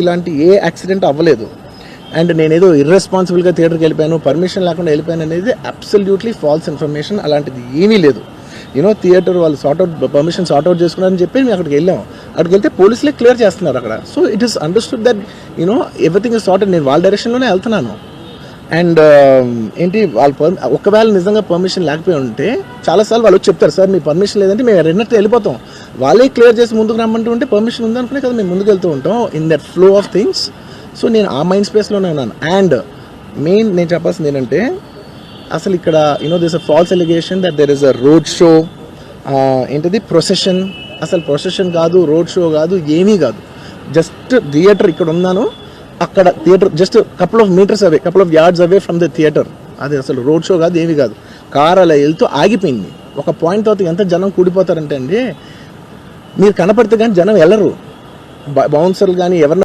ఇలాంటి ఏ యాక్సిడెంట్ అవ్వలేదు. అండ్ నేనేదో ఇర్రెస్పాన్సిబుల్గా థియేటర్కి వెళ్ళిపోయాను, పర్మిషన్ లేకుండా వెళ్ళిపోయాను అనేది అబ్సల్యూట్లీ ఫాల్స్ ఇన్ఫర్మేషన్. అలాంటిది ఏమీ లేదు. థియేటర్ వాళ్ళు పర్మిషన్ సార్ట్అవుట్ చేసుకున్నారని చెప్పి మేము అక్కడికి వెళ్ళాం. అక్కడికి వెళ్తే పోలీసులే క్లియర్ చేస్తున్నారు అక్కడ. So it is understood that everything is sorted. నేను వాళ్ళ డైరెక్షన్లోనే వెళ్తున్నాను. అండ్ ఒకవేళ నిజంగా పర్మిషన్ లేకపోయి ఉంటే చాలాసార్లు వాళ్ళు చెప్తారు, సార్ మీ పర్మిషన్ లేదంటే మేము రెండట్టు వెళ్ళిపోతాం. వాళ్ళే క్లియర్ చేసి ముందుకు రమ్మంటూ ఉంటే పర్మిషన్ ఉందనుకునే కదా మేము ముందుకు వెళ్తూ ఉంటాం in that flow of things. So నేను ఆ మైండ్ స్పేస్లోనే ఉన్నాను. అండ్ మెయిన్ నేను చెప్పాల్సింది ఏంటంటే, అసలు ఇక్కడ this a false allegation that there is a road show, procession. అసలు ప్రొసెషన్ కాదు, రోడ్ షో కాదు, ఏమీ కాదు. జస్ట్ థియేటర్ ఇక్కడ ఉన్నాను, అక్కడ theatre just couple of yards away from the theatre. అది అసలు రోడ్ షో కాదు, ఏమీ కాదు. కార్ అలా వెళ్తూ ఆగిపోయింది. ఒక పాయింట్ తర్వాత ఎంత జనం కూడిపోతారంటే అండి, మీరు కనపడితే కానీ జనం వెళ్ళరు. బౌన్సర్లు కానీ ఎవరిని